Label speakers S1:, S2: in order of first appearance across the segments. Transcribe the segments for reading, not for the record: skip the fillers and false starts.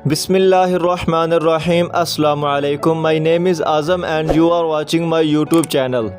S1: Bismillahirrahmanirrahim. Assalamu alaikum. My name is Azam and you are watching my YouTube channel.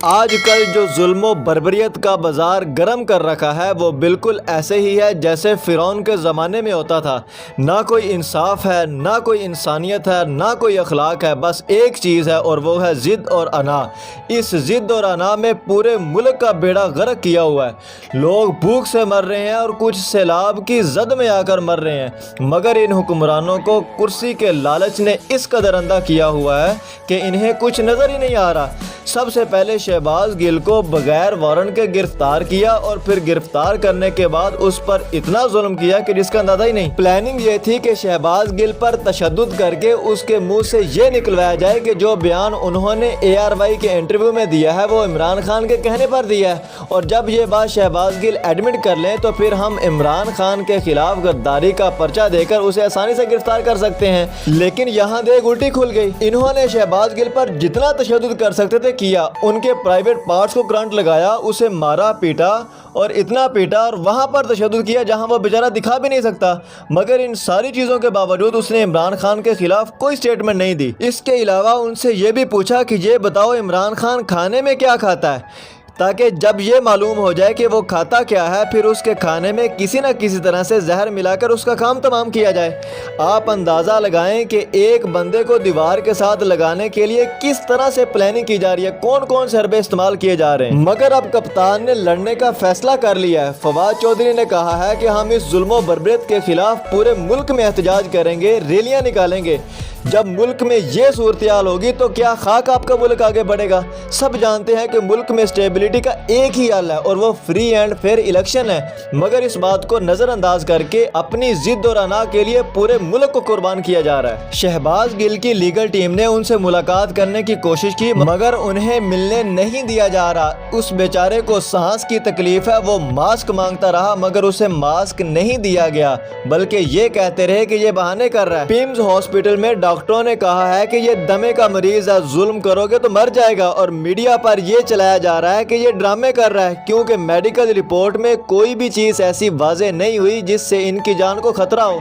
S1: آج کل جو ظلم و بربریت کا بازار گرم کر رکھا ہے وہ بالکل ایسے ہی ہے جیسے فرعون کے زمانے میں ہوتا تھا۔ نہ کوئی انصاف ہے، نہ کوئی انسانیت ہے، نہ کوئی اخلاق ہے، بس ایک چیز ہے اور وہ ہے ضد اور انا۔ اس ضد اور انا میں پورے ملک کا بیڑا غرق کیا ہوا ہے۔ لوگ بھوک سے مر رہے ہیں اور کچھ سیلاب کی زد میں آ کر مر رہے ہیں، مگر ان حکمرانوں کو کرسی کے لالچ نے اس قدر اندھا کیا ہوا ہے کہ انہیں کچھ نظر ہی نہیں آ رہا۔ سب سے پہلے شہباز گل کو بغیر وارنٹ کے گرفتار کیا اور پھر گرفتار کرنے کے بعد اس پر اتنا ظلم کیا کہ جس کا اندازہ ہی نہیں۔ پلاننگ یہ تھی کہ شہباز گل پر تشدد کر کے اس کے منہ سے یہ نکلوایا جائے کہ جو بیان انہوں نے ARY کے انٹرویو میں دیا ہے وہ عمران خان کے کہنے پر دیا ہے، اور جب یہ بات شہباز گل ایڈمٹ کر لیں تو پھر ہم عمران خان کے خلاف غداری کا پرچہ دے کر اسے آسانی سے گرفتار کر سکتے ہیں۔ لیکن یہاں دیکھ الٹی کھل گئی۔ انہوں نے شہباز گل پر جتنا تشدد کر سکتے تھے کیا، ان کے پرائیویٹ پارٹس کو کرنٹ لگایا، اسے مارا پیٹا اور اتنا پیٹا اور وہاں پر تشدد کیا جہاں وہ بیچارہ دکھا بھی نہیں سکتا، مگر ان ساری چیزوں کے باوجود اس نے عمران خان کے خلاف کوئی سٹیٹمنٹ نہیں دی۔ اس کے علاوہ ان سے یہ بھی پوچھا کہ یہ بتاؤ عمران خان کھانے میں کیا کھاتا ہے، تاکہ جب یہ معلوم ہو جائے کہ وہ کھاتا کیا ہے پھر اس کے کھانے میں کسی نہ کسی طرح سے زہر ملا کر اس کا کام تمام کیا جائے۔ آپ اندازہ لگائیں کہ ایک بندے کو دیوار کے ساتھ لگانے کے لیے کس طرح سے پلاننگ کی جا رہی ہے، کون کون سے حربے استعمال کیے جا رہے ہیں۔ مگر اب کپتان نے لڑنے کا فیصلہ کر لیا ہے۔ فواد چودھری نے کہا ہے کہ ہم اس ظلم و بربریت کے خلاف پورے ملک میں احتجاج کریں گے، ریلیاں نکالیں گے۔ جب ملک میں یہ صورتحال ہوگی تو کیا خاک آپ کا ملک آگے بڑھے گا؟ سب جانتے ہیں کہ ملک میں اسٹیبلٹی کا ایک ہی حل ہے اور وہ فری اینڈ فیئر الیکشن ہے، مگر اس بات کو نظر انداز کر کے اپنی ضد اور انا کے لیے پورے ملک کو قربان کیا جا رہا ہے۔ شہباز گل کی لیگل ٹیم نے ان سے ملاقات کرنے کی کوشش کی مگر انہیں ملنے نہیں دیا جا رہا۔ اس بیچارے کو سانس کی تکلیف ہے، وہ ماسک مانگتا رہا مگر اسے ماسک نہیں دیا گیا، بلکہ یہ کہتے رہے کہ یہ بہانے کر رہا ہے۔ پیمز ہاسپٹل میں ڈاکٹروں نے کہا ہے کہ یہ دمے کا مریض ہے، ظلم کرو گے تو مر جائے گا، اور میڈیا پر یہ چلایا جا رہا ہے کہ یہ ڈرامے کر رہا ہے، کیونکہ میڈیکل رپورٹ میں کوئی بھی چیز ایسی واضح نہیں ہوئی جس سے ان کی جان کو خطرہ ہو۔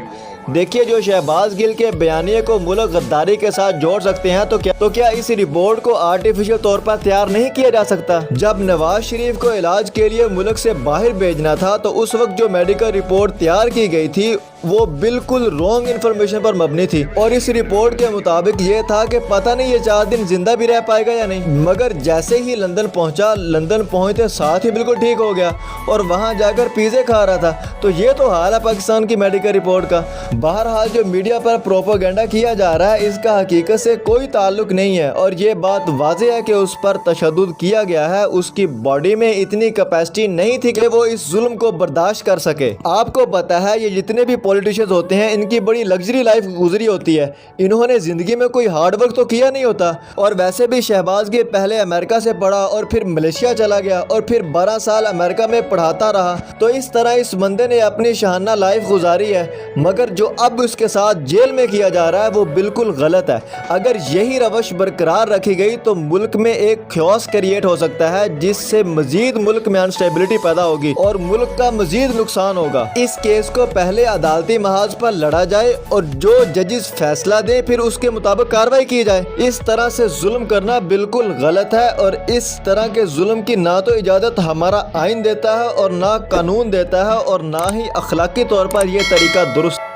S1: دیکھیے جو شہباز گل کے بیانیے کو ملک غداری کے ساتھ جوڑ سکتے ہیں تو کیا اس رپورٹ کو آرٹیفیشل طور پر تیار نہیں کیا جا سکتا؟ جب نواز شریف کو علاج کے لیے ملک سے باہر بھیجنا تھا تو اس وقت جو میڈیکل رپورٹ تیار کی گئی تھی وہ بالکل رونگ انفارمیشن پر مبنی تھی، اور اس رپورٹ کے مطابق یہ تھا کہ پتہ نہیں یہ 4 دن زندہ بھی رہ پائے گا یا نہیں، مگر جیسے ہی لندن پہنچا، لندن پہنچتے ساتھ ہی بالکل ٹھیک ہو گیا اور وہاں جا کر پیزے کھا رہا تھا۔ تو یہ تو حال ہے پاکستان کی میڈیکل رپورٹ کا۔ بہرحال جو میڈیا پر پروپیگنڈا کیا جا رہا ہے اس کا حقیقت سے کوئی تعلق نہیں ہے، اور یہ بات واضح ہے کہ اس پر تشدد کیا گیا ہے، اس کی باڈی میں اتنی کیپیسٹی نہیں تھی کہ وہ اس ظلم کو برداشت کر سکے۔ آپ کو پتہ ہے یہ جتنے بھی پولیٹیشنز ہوتے ہیں ان کی بڑی لگژری لائف گزری ہوتی ہے، انہوں نے زندگی میں کوئی ہارڈ ورک تو کیا نہیں ہوتا، اور ویسے بھی شہباز گل پہلے امریکہ سے پڑھا اور پھر ملیشیا چلا گیا اور پھر 12 سال امریکہ میں پڑھاتا رہا، تو اس طرح اس بندے نے اپنی شاہانہ لائف گزاری ہے، مگر جو اب اس کے ساتھ جیل میں کیا جا رہا ہے وہ بالکل غلط ہے۔ اگر یہی روش برقرار رکھی گئی تو ملک میں ایک خیوس کریٹ ہو سکتا ہے جس سے مزید ملک میں انسٹیبلٹی پیدا ہوگی اور ملک کا مزید نقصان ہوگا۔ اس کیس کو پہلے عدالتی محاذ پر لڑا جائے اور جو ججز فیصلہ دے پھر اس کے مطابق کارروائی کی جائے۔ اس طرح سے ظلم کرنا بالکل غلط ہے، اور اس طرح کے ظلم کی نہ تو اجازت ہمارا آئین دیتا ہے اور نہ قانون دیتا ہے، اور نہ ہی اخلاقی طور پر یہ طریقہ درست